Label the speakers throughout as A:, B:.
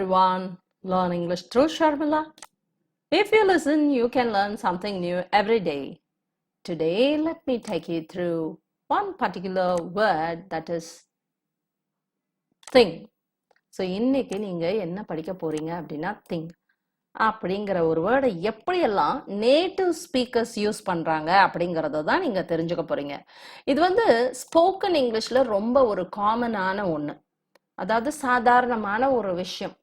A: everyone. Learn English through Sharmila. If you listen, you can learn something new every day. Today, let me take you through one particular word that is thing. So, இன்னைக்கு நீங்க என்ன படிக்க போறீங்க அப்படின்னா thing. அப்படிங்கிற ஒரு வேர்டை எப்படியெல்லாம் நேட்டிவ் ஸ்பீக்கர்ஸ் யூஸ் பண்றாங்க அப்படிங்கறத தான் நீங்க தெரிஞ்சுக்க போறீங்க. இது வந்து ஸ்போக்கன் இங்கிலீஷ்ல ரொம்ப ஒரு காமனான ஒண்ணு. அதாவது சாதாரணமான ஒரு விஷயம்.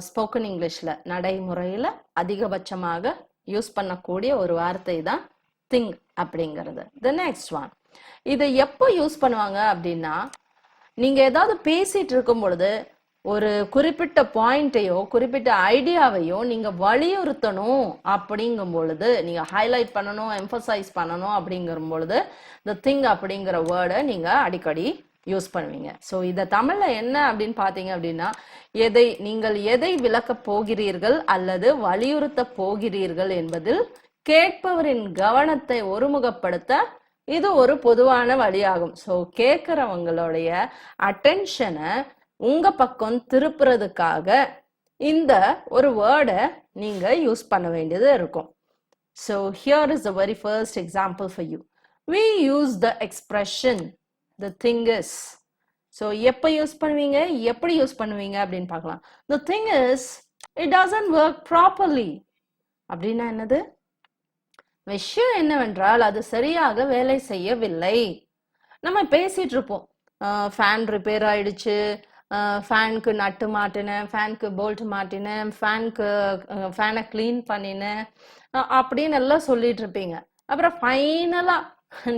A: ஸ்போக்கன் இங்கிலீஷ்ல நடைமுறையில அதிகபட்சமாக யூஸ் பண்ணக்கூடிய ஒரு வார்த்தை தான் திங் அப்படிங்கிறது. த நெக்ஸ்ட் ஒன், இதை எப்போ யூஸ் பண்ணுவாங்க அப்படின்னா, நீங்க ஏதாவது பேசிட்டு இருக்கும் பொழுது ஒரு குறிப்பிட்ட பாயிண்டையோ குறிப்பிட்ட ஐடியாவையோ நீங்க வலியுறுத்தணும் அப்படிங்கும் பொழுது, நீங்க ஹைலைட் பண்ணணும், எம்பசைஸ் பண்ணணும் அப்படிங்கிற பொழுது த திங் அப்படிங்கிற வேர்டை நீங்க அடிக்கடி யூஸ் பண்ணுவீங்க. ஸோ இதை தமிழ்ல என்ன அப்படின்னு பார்த்தீங்க அப்படின்னா, நீங்கள் எதை விளக்க போகிறீர்கள் அல்லது வலியுறுத்த போகிறீர்கள் என்பதில் கேட்பவரின் கவனத்தை ஒருமுகப்படுத்த இது ஒரு பொதுவான வழியாகும். ஸோ கேட்கிறவங்களுடைய அட்டென்ஷனை உங்க பக்கம் திருப்புறதுக்காக இந்த ஒரு வேர்டை நீங்க யூஸ் பண்ண வேண்டியது இருக்கும். So here is the very first example for you. We use the expression the thing is. So எப்போ யூஸ் பண்ணுவீங்க, எப்படி யூஸ் பண்ணுவீங்க அப்படின்னு பார்க்கலாம். The thing is, it doesn't work properly. அப்படின்னா என்னது? விஷயம் என்னவென்றால் அது சரியாக வேலை செய்யவில்லை. நம்ம பேசிட்டு இருப்போம், ஃபேன் ரிப்பேர் ஆயிடுச்சு, ஃபேனுக்கு நட்டு மாட்டினேன், ஃபேனுக்கு போல்ட் மாட்டினேன், ஃபேனை கிளீன் பண்ணினேன் அப்படின்னு எல்லாம் சொல்லிட்டு இருப்பீங்க. அப்புறம் ஃபைனலா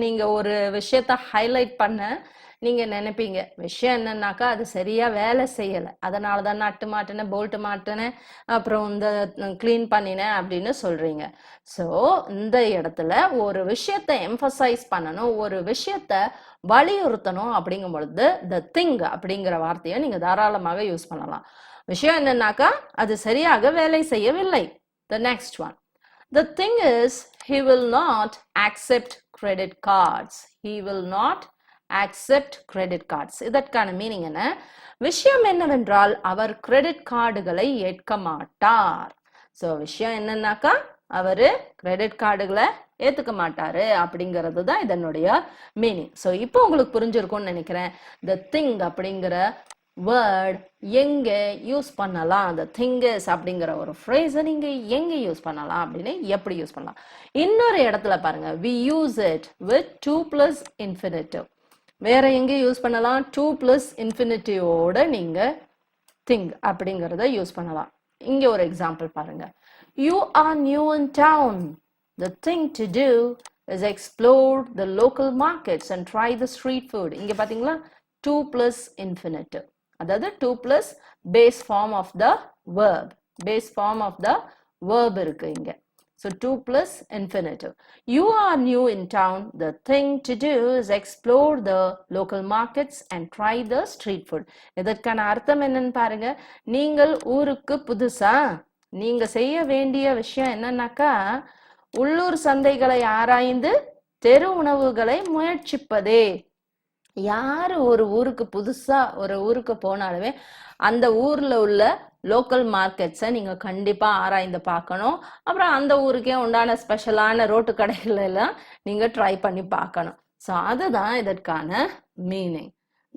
A: நீங்க ஒரு விஷயத்த ஹைலைட் பண்ண நீங்க நினைப்பீங்க, விஷயம் என்னன்னாக்கா அது சரியா வேலை செய்யல, அதனாலதான் நட்டு மாட்டினேன், போல்ட் மாட்டினேன், அப்புறம் இந்த கிளீன் பண்ணினேன் அப்படின்னு சொல்றீங்க. ஸோ இந்த இடத்துல ஒரு விஷயத்த எம்பசைஸ் பண்ணணும், ஒரு விஷயத்த வலியுறுத்தணும் அப்படிங்கும் பொழுது த திங் அப்படிங்கிற வார்த்தையை நீங்க தாராளமாக யூஸ் பண்ணலாம். விஷயம் என்னன்னாக்கா அது சரியாக வேலை செய்யவில்லை. த next one, the thing is, he will not accept credit cards. He will not accept credit cards. இதற்கான மீனிங் என்ன? விஷயம் என்னவென்றால் அவர் கிரெடிட் கார்டுகளை ஏற்க மாட்டார். ஸோ விஷயம் என்னன்னாக்கா அவரு கிரெடிட் கார்டுகளை ஏத்துக்க மாட்டாரு அப்படிங்கிறது தான் இதனுடைய மீனிங். ஸோ இப்போ உங்களுக்கு புரிஞ்சிருக்கும்னு நினைக்கிறேன். த திங் அப்படிங்கிற வேர்ட் எங்க யூஸ் பண்ணலாம், the thing is அப்படிங்கிற ஒரு ஃப்ரேஸை நீங்க எங்க யூஸ் பண்ணலாம் அப்படின்னு எப்படி யூஸ் பண்ணலாம். இன்னொரு இடத்துல பாருங்க, we use it with 2+ infinitive. வேற எங்க யூஸ் பண்ணலாம்? 2+ infinitive-ஓட நீங்க think அப்படிங்கிறத யூஸ் பண்ணலாம். இங்க ஒரு எக்ஸாம்பிள் பாருங்க. You are new in town. The thing to do is explore the local markets and try the street food. இங்க பாத்தீங்களா, 2+ infinitive. அதாவது 2+ base form of the verb. Base form of the verb இருக்கு இங்க. So 2+ infinitive. You are new in town. The thing to do is explore the local markets and try the street food. இதற்கான அர்த்தம் என்னன்னு பாருங்க. நீங்கள் ஊருக்கு புதுசா, நீங்க செய்ய வேண்டிய விஷயம் என்னன்னாக்கா உள்ளூர் சந்தைகளை ஆராய்ந்து தெரு உணவுகளை முயற்சிப்பதே. யாரு ஒரு ஊருக்கு புதுசா ஒரு ஊருக்கு போனாலுமே அந்த ஊர்ல உள்ள லோக்கல் மார்க்கெட்ஸை நீங்க கண்டிப்பா ஆராய்ந்து பார்க்கணும். அப்புறம் அந்த ஊருக்கே உண்டான ஸ்பெஷலான ரோட்டு கடைகள் எல்லாம் நீங்க ட்ரை பண்ணி பார்க்கணும். ஸோ அதுதான் இதற்கான meaning.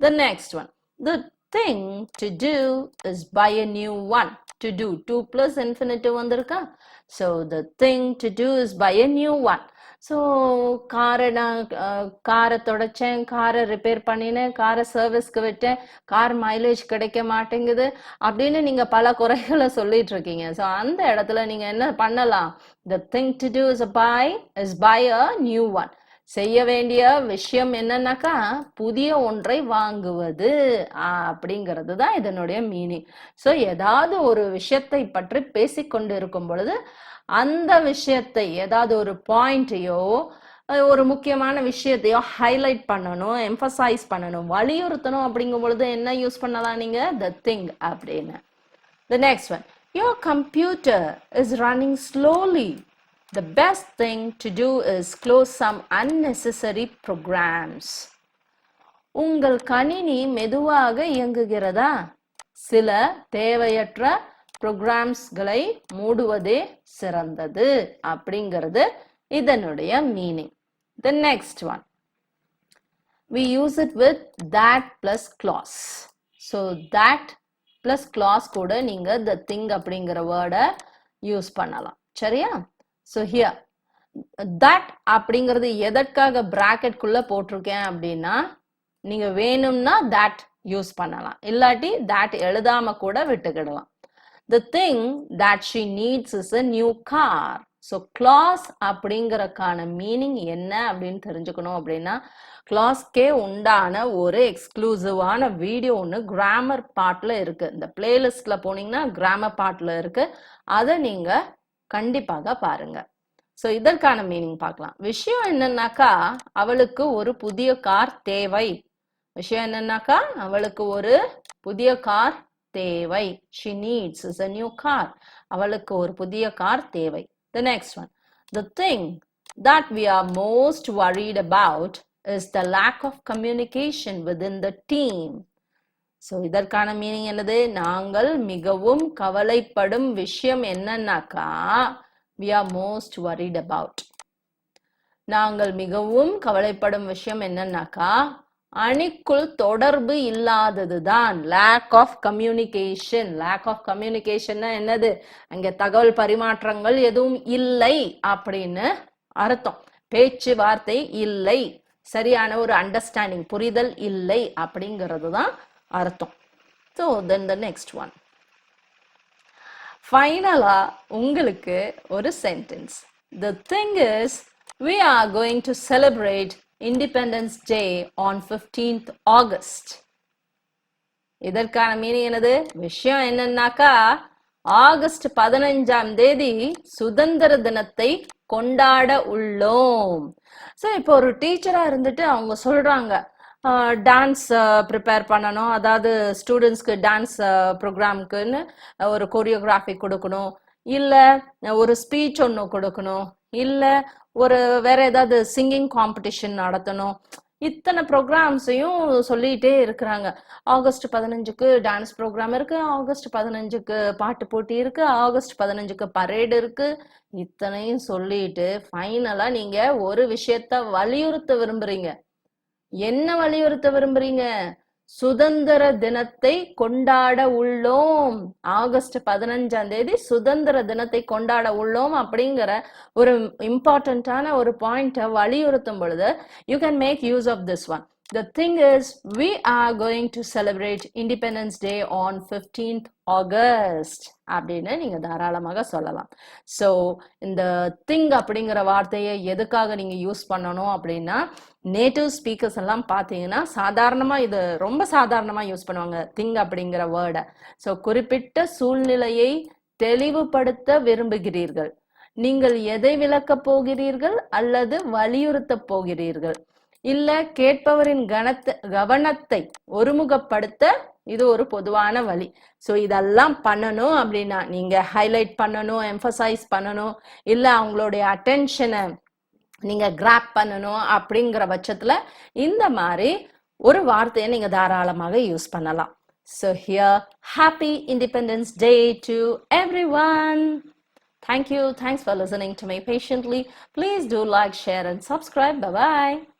A: The next one, the thing to do is buy a new one. To do 2+ infinitive வந்திருக்கா. So the thing to do is buy a new one. So காரை தொடச்சேன், காரை ரிப்பேர் பண்ணினேன், காரை சர்வீஸ்க்கு விட்டேன், கார் மைலேஜ் கிடைக்க மாட்டேங்குது அப்படின்னு நீங்க பல குறைகளை சொல்லிட்டு இருக்கீங்க. ஸோ அந்த இடத்துல நீங்க என்ன பண்ணலாம்? the thing to do is buy a new one. செய்ய வேண்டிய விஷயம் என்னன்னாக்கா புதிய ஒன்றை வாங்குவது அப்படிங்கிறது தான் இதனுடைய மீனிங். ஸோ ஏதாவது ஒரு விஷயத்தை பற்றி பேசிக்கொண்டு இருக்கும் பொழுது அந்த விஷயத்தை ஏதாவது ஒரு பாயிண்டையோ ஒரு முக்கியமான விஷயத்தையோ ஹைலைட் பண்ணணும், எம்பசைஸ் பண்ணணும், வலியுறுத்தணும் அப்படிங்கும் பொழுது என்ன யூஸ் பண்ணலாம் நீங்க? த திங் அப்படின்னு. த next one, your computer is running slowly. The best thing to do is close some unnecessary programs. உங்கள் கணினி மெதுவாக இயங்குகிறதா? சில தேவையற்ற ப்ரோக்ராம்ஸ்களை மூடுவதே சிறந்தது அப்படிங்கிறது இதனுடைய meaning. The next one, we use it with that plus clause. So that plus clause கூட நீங்க the thing அப்படிங்கிற வேர்டை யூஸ் பண்ணலாம். சரியா? So here that அப்படிங்கிறது எதற்காக பிராக்கெட் குள்ள போட்டிருக்கேன் அப்படின்னா நீங்க வேணும்னா that யூஸ் பண்ணலாம், இல்லாட்டி that எழுதாம கூட விட்டுக்கிடலாம். The thing that she needs is a new car. So clause அப்படிங்கறக்கான மீனிங் என்ன அப்படின்னு தெரிஞ்சுக்கணும் அப்படின்னா clauseக்கே உண்டான ஒரு எக்ஸ்க்ளூசிவான வீடியோ ஒன்று கிராமர் பார்ட்ல இருக்கு. இந்த பிளேலிஸ்ட்ல போனீங்கன்னா கிராமர் பார்ட்ல இருக்கு, அதை நீங்க கண்டிப்பாக பாருங்க. ஸோ இதற்கான மீனிங் பார்க்கலாம். விஷயம் என்னன்னாக்கா அவளுக்கு ஒரு புதிய கார் தேவை. விஷயம் என்னன்னாக்கா அவளுக்கு ஒரு புதிய கார் தேவை. She needs is a new car. அவளுக்கு ஒரு புதிய கார் தேவை. The next one, the thing that we are most worried about is the lack of communication within the team. So இதற்கான மீனிங் என்னது? நாங்கள் மிகவும் கவலைப்படும் விஷயம் என்னன்னாக்கா we are most worried about. நாங்கள் மிகவும் கவலைப்படும் விஷயம் என்னன்னாக்கா அணிக்குள் தொடர்பு இல்லாததுதான். lack of communication. lack of communication என்னது? அங்க தகவல் பரிமாற்றங்கள் எதுவும் இல்லை அப்படின்னு அர்த்தம். பேச்சுவார்த்தை இல்லை, சரியான ஒரு அண்டர்ஸ்டாண்டிங் புரிதல் இல்லை அப்படிங்கிறது தான் அர்த்தம். So then the next one, ஃபைனலா உங்களுக்கு ஒரு sentence. The thing is, we are going to celebrate Independence Day on 15th August. இதற்கான மீனிங் என்னது? விஷயம் என்னன்னாக்கா ஆகஸ்ட் 15ஆம் தேதி சுதந்திர தினத்தை கொண்டாட உள்ளோம். ஸோ இப்போ ஒரு டீச்சரா இருந்துட்டு அவங்க சொல்றாங்க டான்ஸ் ப்ரிப்பேர் பண்ணணும், அதாவது ஸ்டூடெண்ட்ஸ்க்கு டான்ஸ் ப்ரோக்ராமுக்குன்னு ஒரு கொரியோகிராஃபி கொடுக்கணும், இல்லை ஒரு ஸ்பீச் ஒன்று கொடுக்கணும், இல்லை ஒரு வேற ஏதாவது சிங்கிங் காம்படிஷன் நடத்தணும். இத்தனை ப்ரோக்ராம்ஸையும் சொல்லிகிட்டே இருக்கிறாங்க. ஆகஸ்ட் 15க்கு டான்ஸ் ப்ரோக்ராம் இருக்கு, ஆகஸ்ட் 15க்கு பாட்டு போட்டி இருக்கு, ஆகஸ்ட் 15க்கு பரேடு இருக்கு. இத்தனையும் சொல்லிட்டு ஃபைனலா நீங்க ஒரு விஷயத்த வலியுறுத்த விரும்புறீங்க. என்ன வலியுறுத்த விரும்புறீங்க? சுதந்திர தினத்தை கொண்டாட உள்ளோம். ஆகஸ்ட் 15ஆம் தேதி சுதந்திர தினத்தை கொண்டாட உள்ளோம் அப்படிங்கிற ஒரு இம்பார்ட்டன்டான ஒரு பாயிண்ட்டை வலியுறுத்தும் பொழுது you can make use of this one. The thing is, we are going to celebrate Independence Day on 15th August அப்படின்னு நீங்க தாராளமாக சொல்லலாம். ஸோ இந்த திங் அப்படிங்கிற வார்த்தையை எதுக்காக நீங்க யூஸ் பண்ணணும் அப்படின்னா நேட்டிவ் ஸ்பீக்கர்ஸ் எல்லாம் பார்த்தீங்கன்னா சாதாரணமாக இது ரொம்ப சாதாரணமாக யூஸ் பண்ணுவாங்க திங் அப்படிங்கிற வேர்டை. ஸோ குறிப்பிட்ட சூழ்நிலையை தெளிவுபடுத்த விரும்புகிறீர்கள், நீங்கள் எதை விளக்கப் போகிறீர்கள் அல்லது வலியுறுத்த போகிறீர்கள், இல்ல கேட்பவரின் கவனத்தை ஒருமுகப்படுத்த இது ஒரு பொதுவான வழி. ஸோ இதெல்லாம் பண்ணணும் அப்படின்னா நீங்க ஹைலைட் பண்ணணும், எம்பசைஸ் பண்ணணும், இல்ல அவங்களுடைய அட்டென்ஷனை நீங்க கிராப் பண்ணணும் அப்படிங்கிற பட்சத்துல இந்த மாதிரி ஒரு வார்த்தையை நீங்க தாராளமாக யூஸ் பண்ணலாம். So here, happy Independence Day to everyone. Thank you. Thanks for listening to me patiently. Please do like, share and subscribe. Bye-bye.